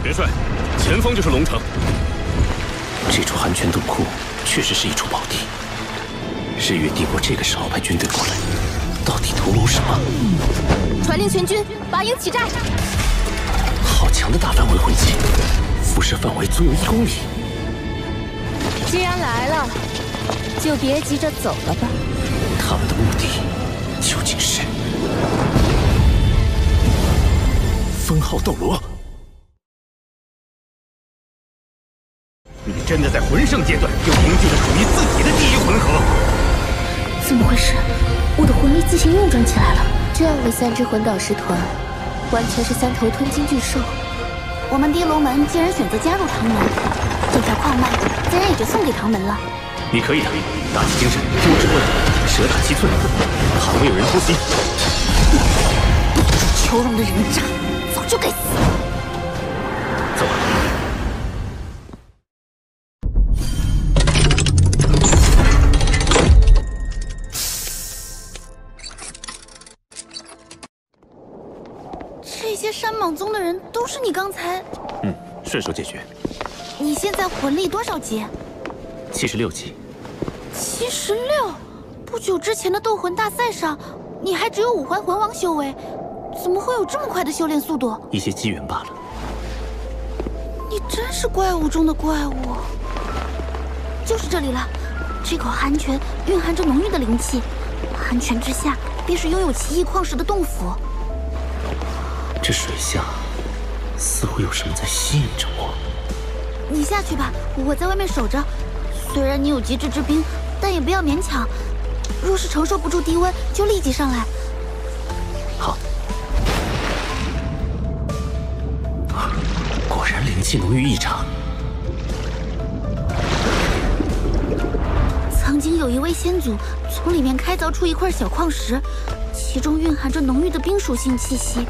元帅，前方就是龙城。这处寒泉洞窟确实是一处宝地。日月帝国这个时候派军队过来，到底图谋什么？传令全军拔营起寨。好强的大范围魂技，辐射范围足有1公里。既然来了，就别急着走了吧。他们的目的究竟是？分号斗罗。你真的在魂圣阶段又凝聚了属于自己的第一魂核？怎么回事？我的魂力自行运转起来了。这样的3支魂导师团，完全是3头吞金巨兽。我们地龙门既然选择加入唐门，这条矿脉自然也就送给唐门了。你可以的，打起精神，多指挥，蛇打7寸，好没有人偷袭。求荣的人渣，早就该死。走吧。这些山莽宗的人都是你刚才……顺手解决。你现在魂力多少级？76级。76？不久之前的斗魂大赛上，你还只有5环魂王修为，怎么会有这么快的修炼速度？一些机缘罢了。你真是怪物中的怪物。就是这里了，这口寒泉蕴含着浓郁的灵气，寒泉之下便是拥有奇异矿石的洞府。这水下似乎有什么在吸引着我。你下去吧，我在外面守着。虽然你有极致之冰，但也不要勉强。若是承受不住低温，就立即上来。好。果然灵气浓郁异常。曾经有一位先祖从里面开凿出一块小矿石，其中蕴含着浓郁的冰属性气息。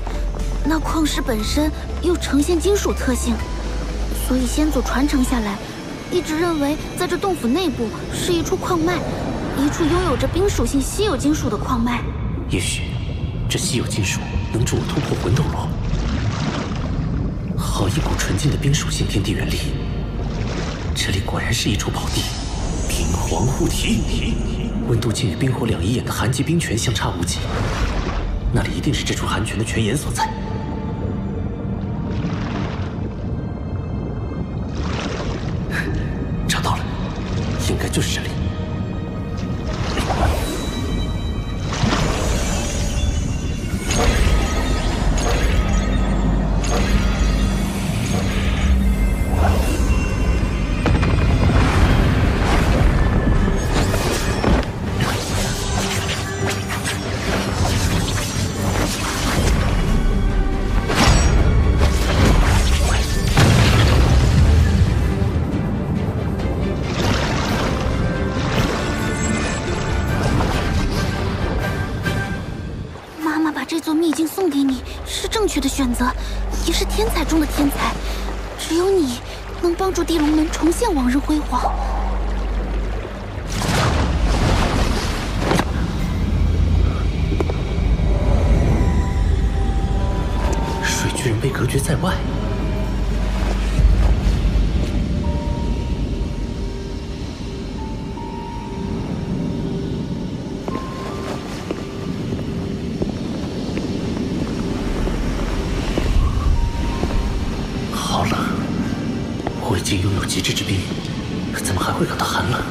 那矿石本身又呈现金属特性，所以先祖传承下来，一直认为在这洞府内部是一处矿脉，一处拥有着冰属性稀有金属的矿脉。也许这稀有金属能助我突破魂斗罗。好一股纯净的冰属性天地元力，这里果然是一处宝地。冰皇护体，温度竟与冰火2仪眼的寒极冰泉相差无几，那里一定是这处寒泉的泉眼所在。找到了，应该就是这里。的选择，也是天才中的天才。只有你能帮助地龙门重现往日辉煌。水居然被隔绝在外。已经拥有极致之冰，怎么还会感到寒冷？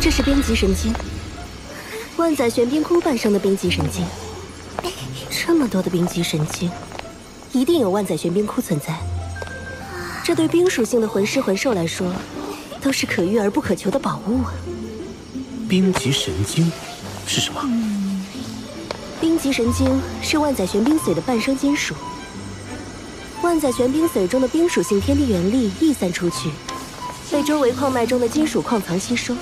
这是冰极神经，万载玄冰窟诞生的冰极神经。这么多的冰极神经，一定有万载玄冰窟存在。这对冰属性的魂师魂兽来说，都是可遇而不可求的宝物啊！冰极神经是什么？冰极神经是万载玄冰髓的半生金属。万万载玄冰髓中的冰属性天地元力溢散出去，被周围矿脉中的金属矿藏吸收，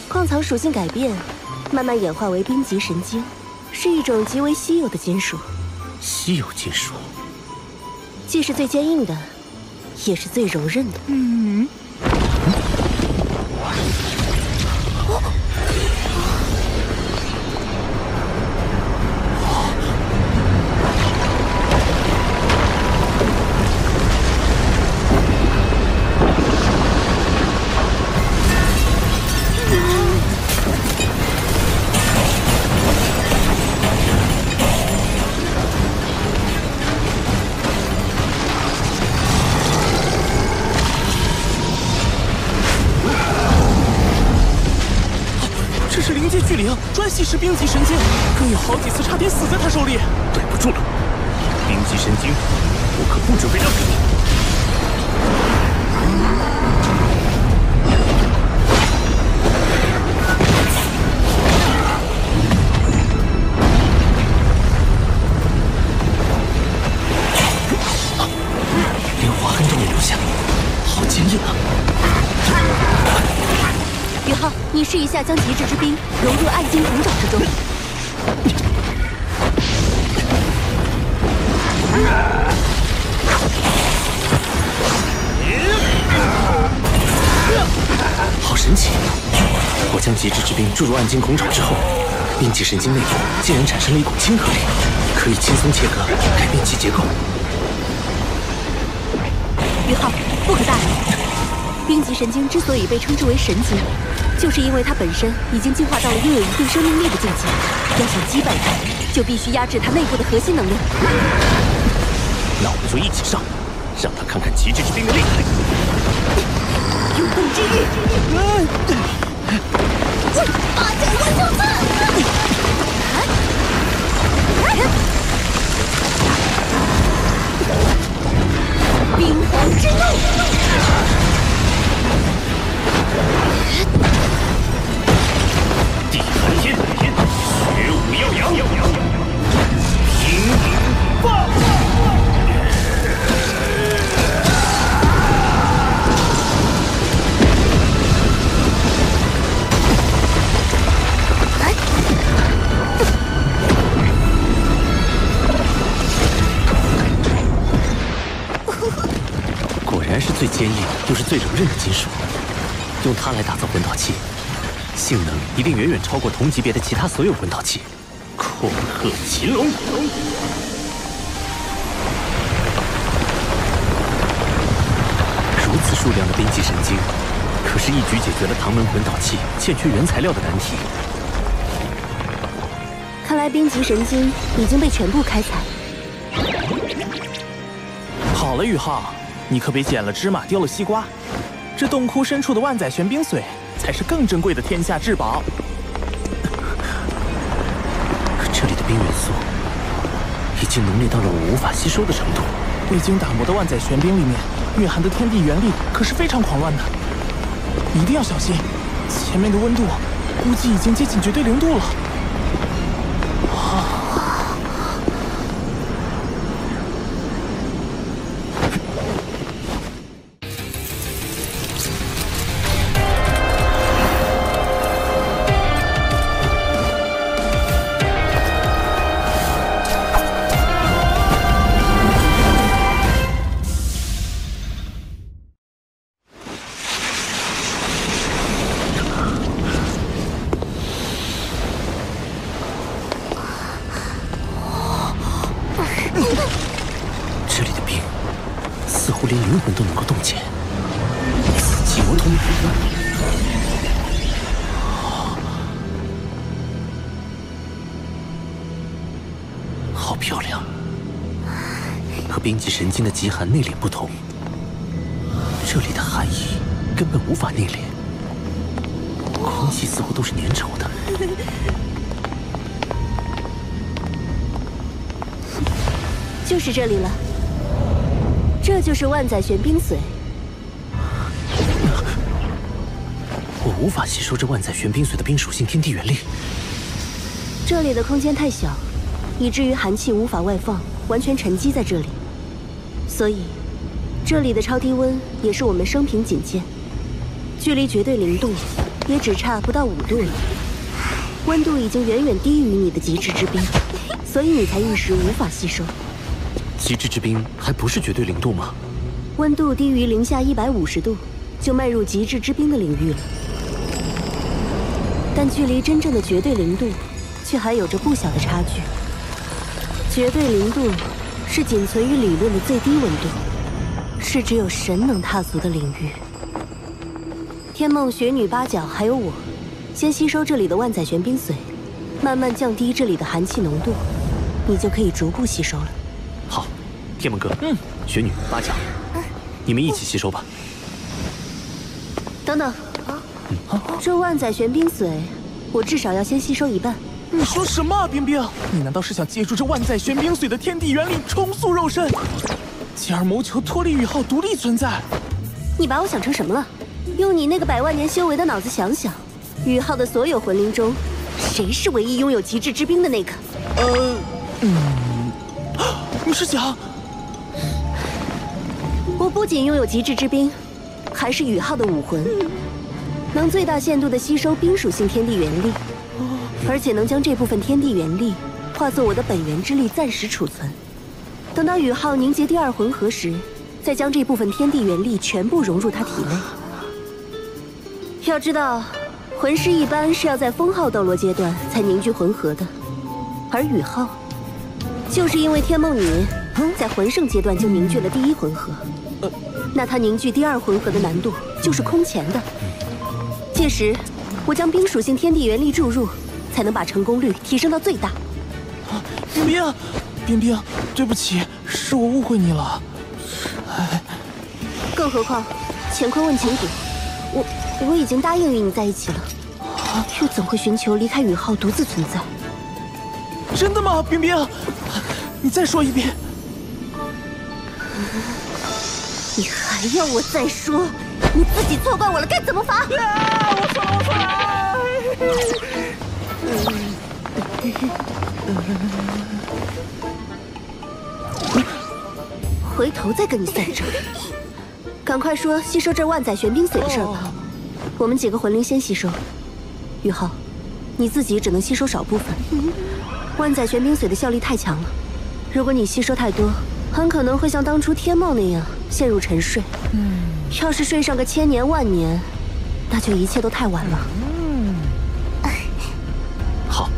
矿藏属性改变，慢慢演化为冰极神晶，是一种极为稀有的金属。稀有金属，既是最坚硬的，也是最柔韧的。专吸食冰极神经，更有好几次差点死在他手里。对不住了，冰极神经，我可不准备让给你。连划痕都没留下，好坚硬啊！宇浩，你试一下将极致之冰融入暗金铜爪之中。好神奇！我将极致之冰注入暗金铜爪之后，冰极神经内部竟然产生了一股亲和力，可以轻松切割，改变其结构。宇浩，不可大意。冰极神经之所以被称之为神经，就是因为它本身已经进化到了拥有一定生命力的境界。要想击败它，就必须压制它内部的核心能量。那我们就一起上，让他看看极致之冰的厉害。永动之域，八角万丈刺，冰皇之怒。地寒天，雪舞耀阳，平放。果然是最坚硬又是最柔韧的金属，用它来打造魂导器，性能一定远远超过同级别的其他所有魂导器。恐吓秦龙，如此数量的冰极神经，可是一举解决了唐门魂导器欠缺原材料的难题。看来冰极神经已经被全部开采。好了，宇浩，你可别捡了芝麻丢了西瓜。这洞窟深处的万载玄冰髓才是更珍贵的天下至宝。这里的冰元素已经浓烈到了我无法吸收的程度。未经打磨的万载玄冰里面蕴含的天地元力可是非常狂乱的，一定要小心。前面的温度估计已经接近绝对0度了。这里的冰似乎连灵魂都能够冻结，死气无通。好漂亮，和冰极神经的极寒内敛不同，这里的寒意根本无法内敛，空气似乎都是粘稠的。就是这里了，这就是万载玄冰髓。我无法吸收这万载玄冰髓的冰属性天地元力。这里的空间太小，以至于寒气无法外放，完全沉积在这里。所以，这里的超低温也是我们生平仅见，距离绝对零度也只差不到5度了。温度已经远远低于你的极致之冰，所以你才一时无法吸收。极致之冰还不是绝对零度吗？温度低于零下150度，就迈入极致之冰的领域了。但距离真正的绝对零度，却还有着不小的差距。绝对零度是仅存于理论的最低温度，是只有神能踏足的领域。天梦、雪女、八角还有我，先吸收这里的万载玄冰髓，慢慢降低这里的寒气浓度，你就可以逐步吸收了。好，天梦哥，雪女、八角，你们一起吸收吧。等等，这万载玄冰髓，我至少要先吸收一半。你说什么啊，冰冰？你难道是想借助这万载玄冰髓的天地原力重塑肉身，进而谋求脱离宇浩独立存在？你把我想成什么了？用你那个100万年修为的脑子想想，宇浩的所有魂灵中，谁是唯一拥有极致之冰的那个？你是想……我不仅拥有极致之冰，还是宇浩的武魂，能最大限度地吸收冰属性天地元力，而且能将这部分天地元力化作我的本源之力暂时储存。等到宇浩凝结第2魂核时，再将这部分天地元力全部融入他体内。要知道，魂师一般是要在封号斗罗阶段才凝聚魂核的，而宇浩就是因为天梦女在魂圣阶段就凝聚了第1魂核，那他凝聚第2魂核的难度就是空前的。届时，我将冰属性天地元力注入，才能把成功率提升到最大。冰冰，冰冰，对不起，是我误会你了。更何况，乾坤问情谷，我已经答应与你在一起了，又怎会寻求离开宇浩独自存在？真的吗，冰冰？你再说一遍。你还要我再说？你自己错怪我了，该怎么罚？我错了。回头再跟你算账。赶快说吸收这万载玄冰髓的事儿吧。我们几个魂灵先吸收。宇浩，你自己只能吸收少部分。万载玄冰髓的效力太强了，如果你吸收太多，很可能会像当初天梦那样陷入沉睡。要是睡上个1000年万年，那就一切都太晚了。好。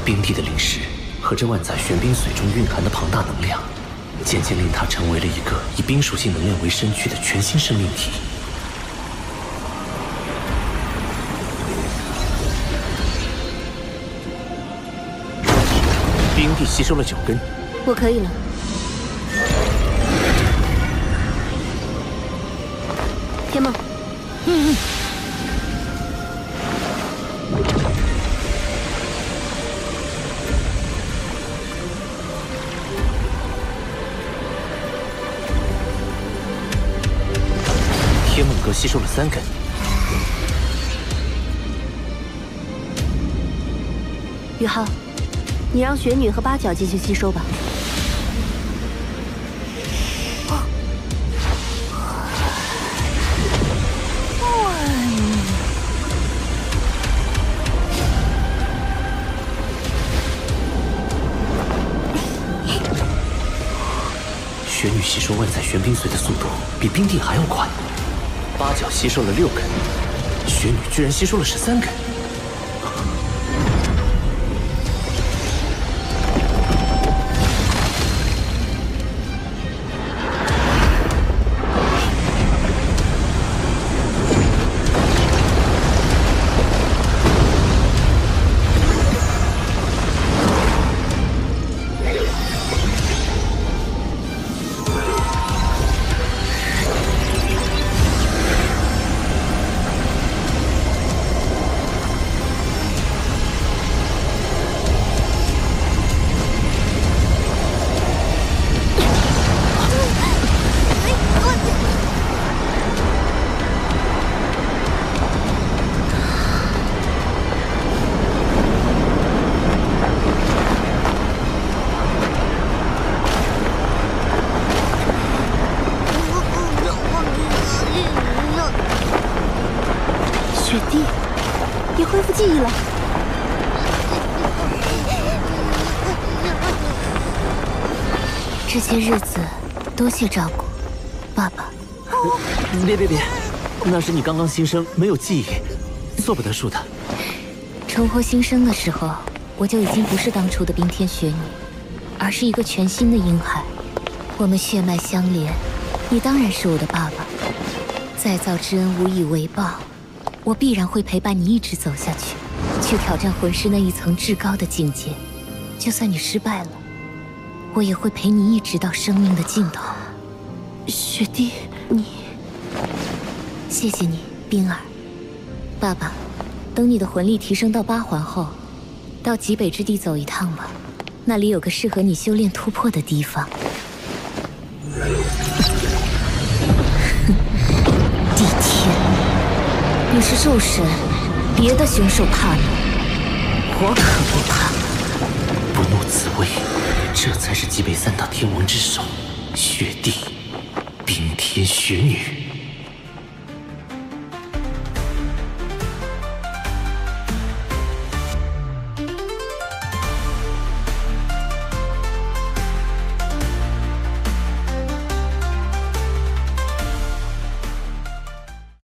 冰帝的灵石和这万载玄冰髓中蕴含的庞大能量，渐渐令它成为了一个以冰属性能量为身躯的全新生命体。冰帝吸收了9根，我可以了。天梦，天梦哥吸收了3根，宇浩，你让雪女和八角继续吸收吧。雪女吸收万载玄冰髓的速度比冰帝还要快，八角吸收了6根，雪女居然吸收了13根。雪帝，你恢复记忆了。这些日子多谢照顾，爸爸。别，那是你刚刚新生，没有记忆，做不得数的。重获新生的时候，我就已经不是当初的冰天雪女，而是一个全新的婴孩。我们血脉相连，你当然是我的爸爸。再造之恩无以为报，我必然会陪伴你一直走下去，去挑战魂师那一层至高的境界。就算你失败了，我也会陪你一直到生命的尽头。雪帝，你……谢谢你，冰儿。爸爸，等你的魂力提升到8环后，到极北之地走一趟吧，那里有个适合你修炼突破的地方。地天，你是兽神，别的凶兽怕你，我可不怕。不怒自威，这才是极北3大天王之首，雪帝，冰天雪女。